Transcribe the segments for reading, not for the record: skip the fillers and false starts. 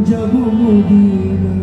যাব মদিনা।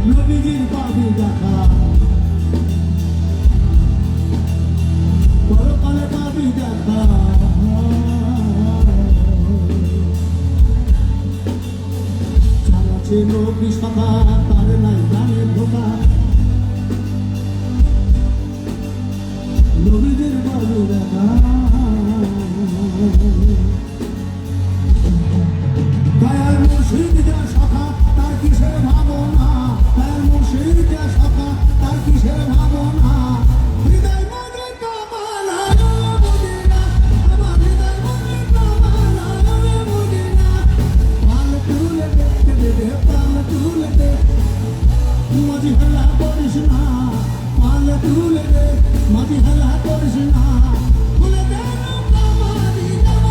নবীজির পাবি দেখা পরকালে পাবি দেখা চালাচ্ছে নবী সভা তার নাই জানে ধোকা নবীজির পাবি দেখা দয়াল মুর্শিদ যা শাখা তার কিসের ভাবনা দয়াল মুর্শিদ যা শাখা তার কিসের ভাবনা হৃদয় মাঝে কামালা বুঝিনা আমার হৃদয় মাঝে কামালা বুঝিনা পাল তুলে দে পাল তুলে দে মাঝি হাল্লা করিস না পাল তুলে দে মাঝি হাল্লা করিস না ভুলে দে কামালি যাব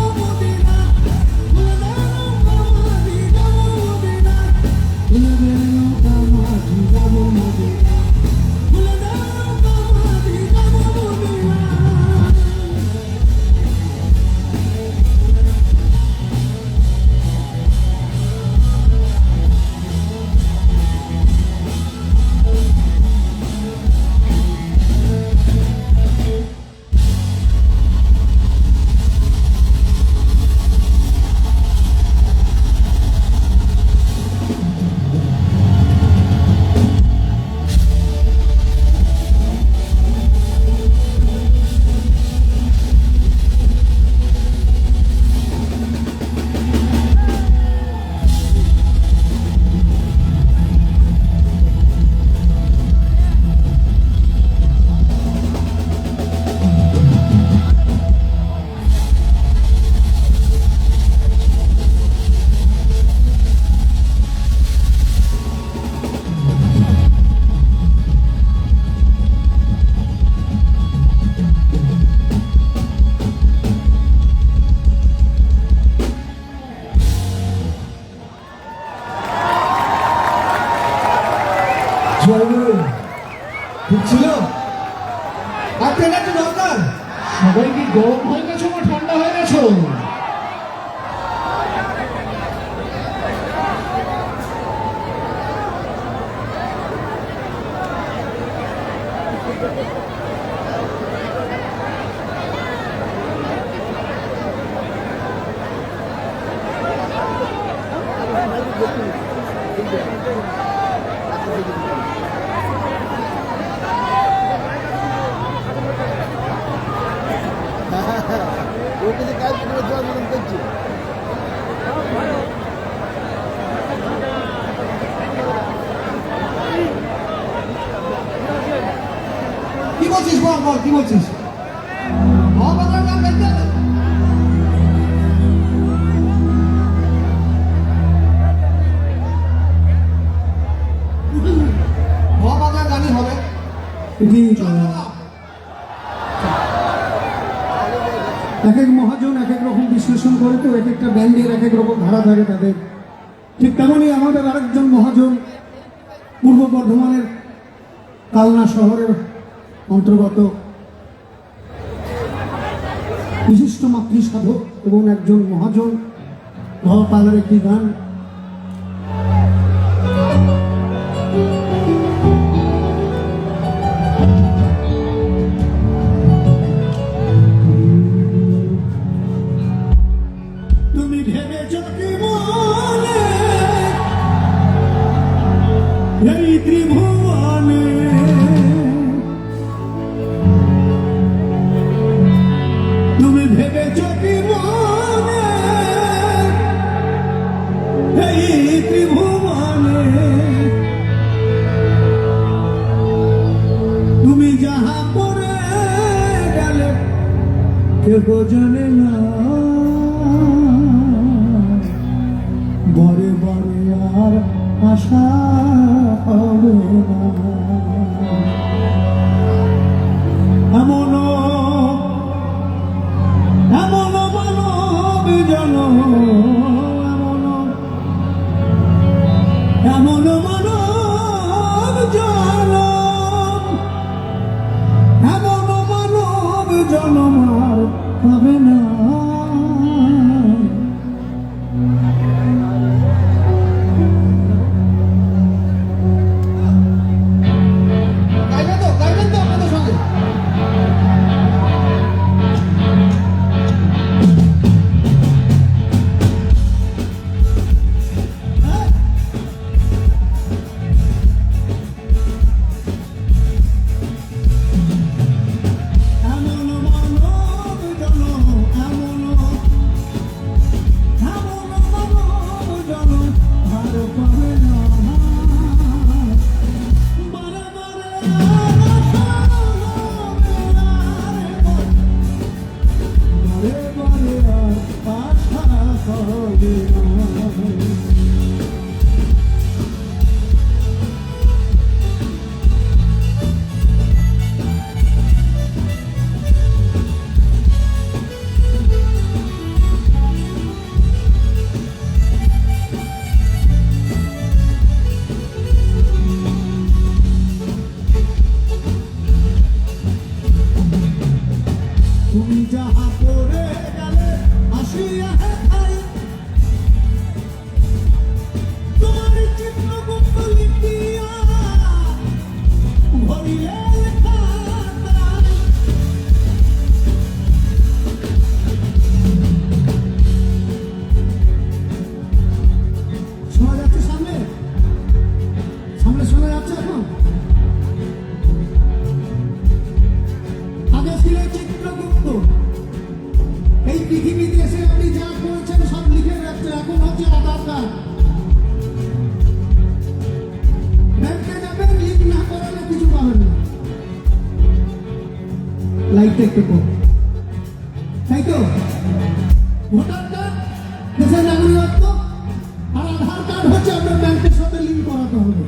ঠিক ছিল আর ট্রেনের তো দরকার। সবাই কি গরম হয়ে গেছো না ঠান্ডা হয়ে গেছো? কি বলছিস বল বল কি বলছিস? মহাবাজার গান গাইতে হবে। মহাবাজার গানই হবে। এক এক মহাজন এক এক রকম বিশ্লেষণ করে, তো এক একটা ব্যান্ডের এক এক রকম ধারা থাকে তাদের। ঠিক তেমনই আমাদের আরেকজন মহাজন পূর্ব বর্ধমানের কালনা শহরের অন্তর্গত বিশিষ্ট মাতৃ সাধক এবং একজন মহাজন ধপালের একটি গান। তুমি ভেবেছ কি মনে এই ত্রিভুবনে তুমি ভেবেছ কি মনে এই ত্রিভুবনে তুমি যাহা করে গেলে কেহ জানে না, বরে বরে আর আশা হবে না। এমন এমন মানব জনম, এমন মানব জনম, এমন মানব জনম আর পাবে না। গাইবেন তো আপনাদের সঙ্গে? এমন মানব জনম, এমন মানব জনম আর পাবে না। বারে বারে আশা হবে না রে, বারে বারে আর আশা হবে না। তুমি যাহা করে গেলে আসিয়া খাই, তোমার চিত্রগুপ্ত লিখিয়া ভরিলে খাতায়। শোনা যাচ্ছে সামনে? সামনে শোনা যাচ্ছে এখন? আগে ছিল চিত্রগুপ্ত। এই পৃথিবীতে এসে আপনি যা করেছেন সব লিখে রাখছেন। এখন হচ্ছে আধার কার্ড। ব্যাংকে যাবেন, লিঙ্ক না করালে কিছু পাবেন না। লাইটটা একটু কম, তাই তো? ভোটার কার্ড দেশের নাগরিকত্ব, আর আধার কার্ড হচ্ছে আপনার ব্যাংকের সাথে লিঙ্ক করাতে হবে।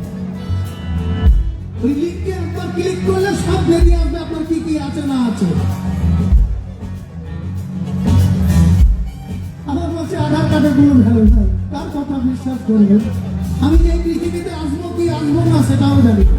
ওই লিঙ্কে একবার ক্লিক করলে সব বেরিয়ে আসবে আপনার কি কি আছে না আছে। আবার বলছে আধার কার্ডের কোনো ভ্যালু নাই। তার কথা বিশ্বাস করবেন? আমি যে এই পৃথিবীতে আসবো কি আসবো না সেটাও জানি না।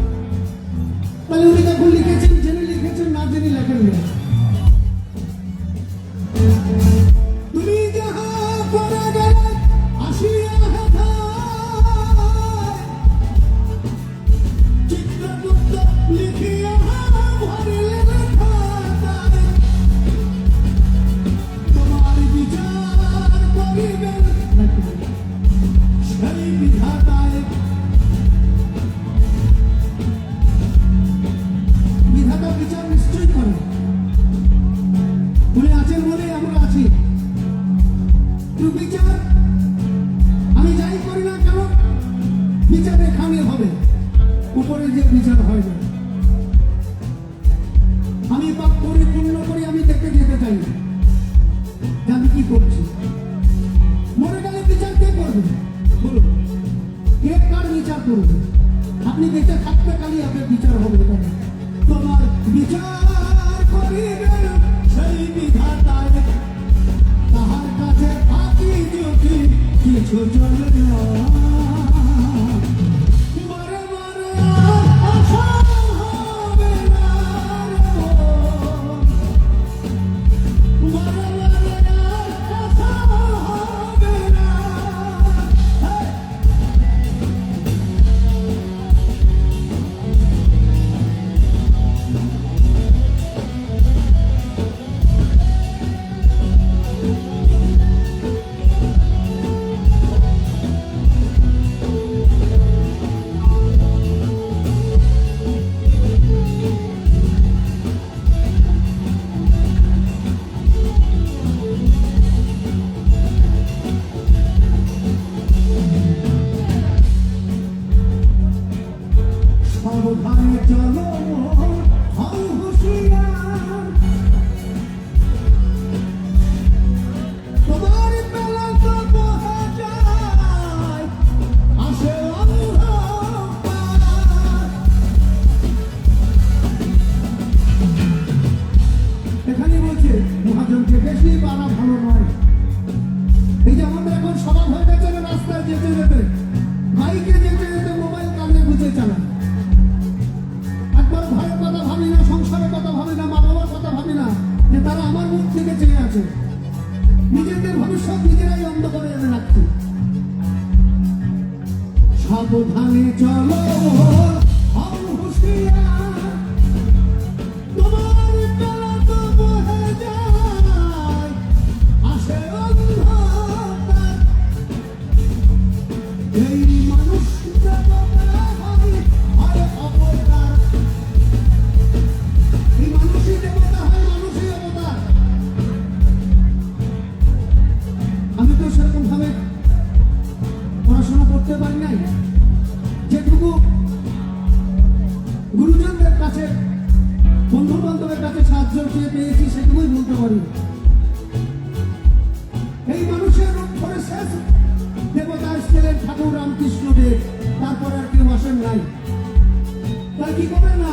বিচার এখানে হবে, উপরে যে বিচার হয় না। আমি পাপ পরিপূর্ণ করি, আমি দেখে যেতে চাই না যে আমি কি করছি। মরে গেলে বিচার কে করবে বলুন? কে কার বিচার করবে? আপনি বেঁচে থাকতে কালি আপনার বিচার হবে এখানে। তোমার বিচার করিবে সেই বিধাতায়, তাহার কাছে ফাঁকি যদি কিছু চলে না। মরে মরে আর আশা হবে না রে মন। মরে মরে আর আশা হবে না। হেই! সাবধানে চলো হও হুঁশিয়ার, তোমার বেলা তো বহে যায়, আসে অন্ধকার। এখানে বলছে মহাজনকে বেশি পারা ভালো নয়। এই যে আমাদের এখন স্বভাব হয়ে গেছে না, রাস্তায় যেতে যেতে বাইকে যেতে যেতে মোবাইল কানে গুঁজে চালায়। একবার ঘরের কথা ভাবি না, সংসারের কথা ভাবি না, মা বাবার কথা ভাবি না যে তারা আমার মুখ থেকে চেয়ে আছে। নিজেদের ভবিষ্যৎ নিজেরাই অন্ধকারে এনে রাখছি। সাবধানে চলো হও হুঁশিয়ার, তোমার বেলা তো বহে যায়, আসে অন্ধকার। এই মানুষ দেবতা হয়, হয় অবতার। এই মানুষই দেবতা হয়, মানুষই অবতার। আমি তো সেরকম ভাবে পড়াশোনা করতে পারি নাই। যেটুকু গুরুজনদের কাছে, বন্ধু বান্ধবের কাছে সাহায্য চেয়ে পেয়েছি, সেটুকুই বলতে পারি। এই মানুষের রূপ ধরে শেষ দেবতা এসেছিলেন ঠাকুর রামকৃষ্ণদেব, তারপর আর কেউ আসেন নাই। তাই কি করে না,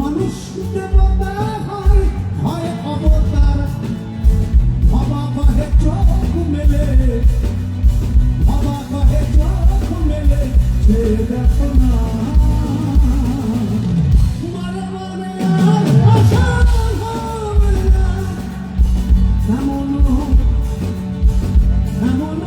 মানুষ দেবতা হয়, হয় অবতার। বাবা কহে চোখ মেলে, বাবা কহে চোখ মেলে, সে দেখো না। মরে মরে আর আশা হবে না। এমন এমন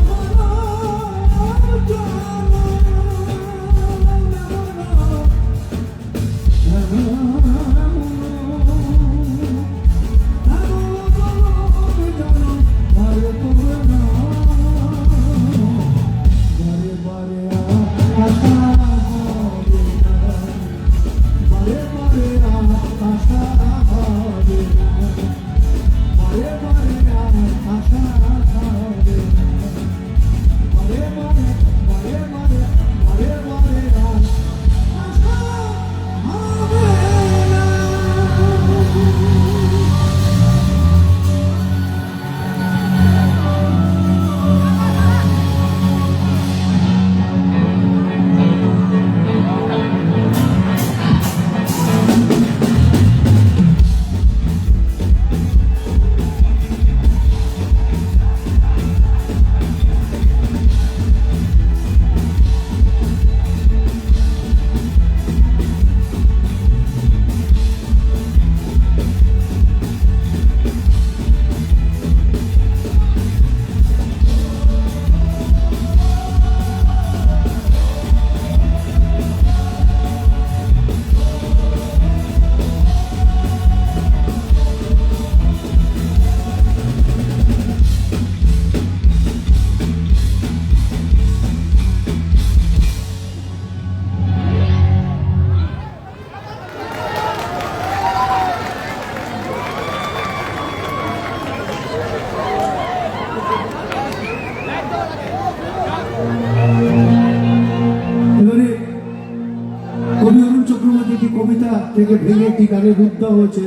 থেকে ভেঙে কি গানে রূপ দেওয়া হয়েছে।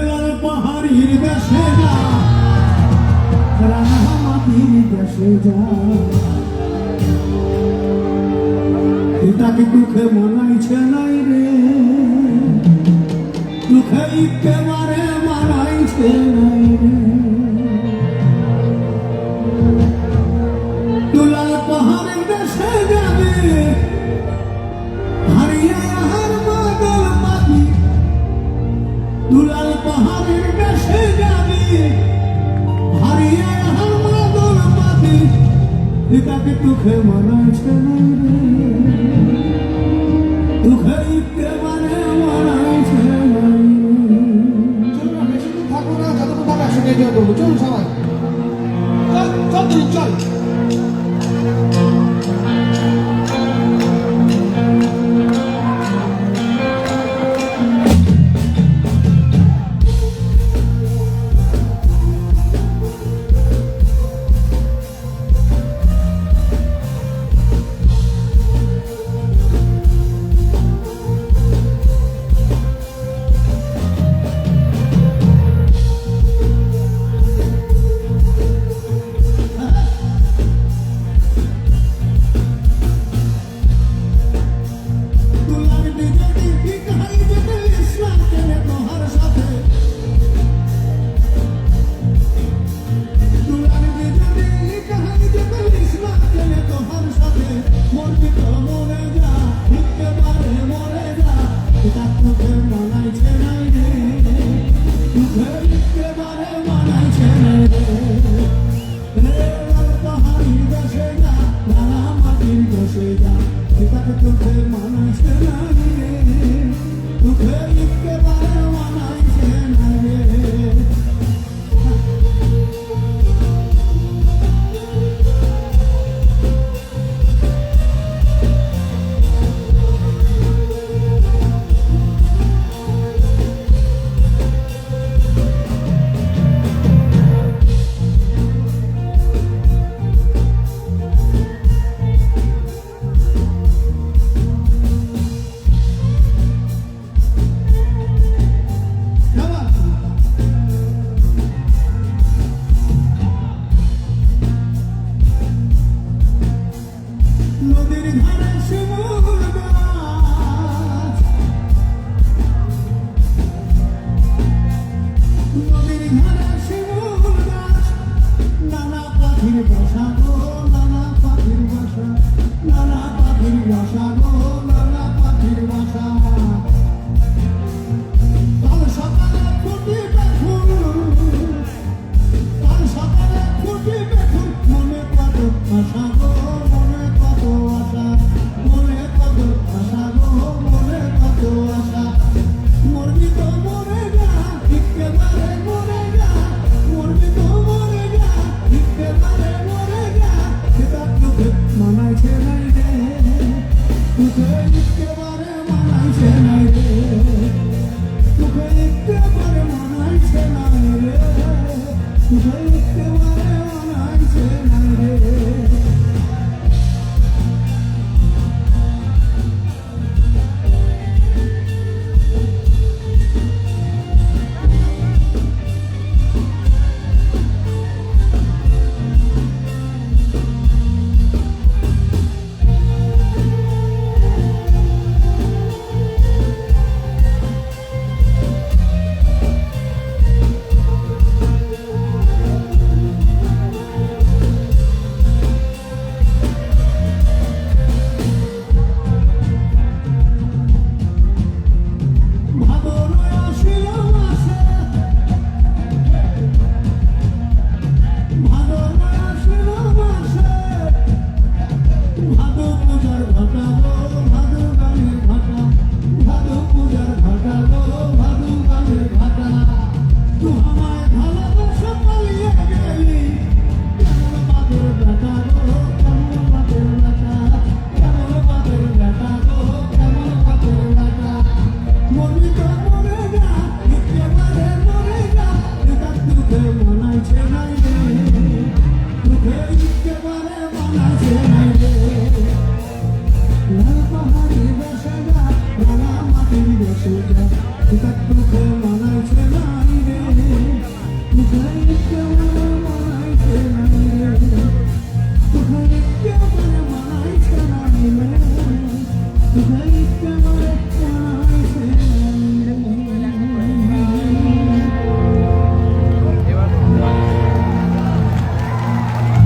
লাল পাহাড়ির দেশে যা, রাঙামাটির দেশে যা, এটাকে দুঃখে মানাইছে নাই রে, দুঃখে একেবারে মানাইছে নাই রে। দুলাল পাহাড়ের দেশে যাবে, হারিয়ে আহার মাদল পাখি, দুলাল পাহাড়ের দেশে যাবে, হারিয়ে আহার মাদল পাখি, এটাকে দুঃখে মানাইছে নাই রে, দুঃখে একেবারে মানাইছে নাই রে। চলুন না, বেশি দূর থাকবো না, যতক্ষণ থাকবে একসঙ্গে এনজয় করবো। চলুন সবাই, চল চল চল। রসিকা তার মুখে মানাইছে না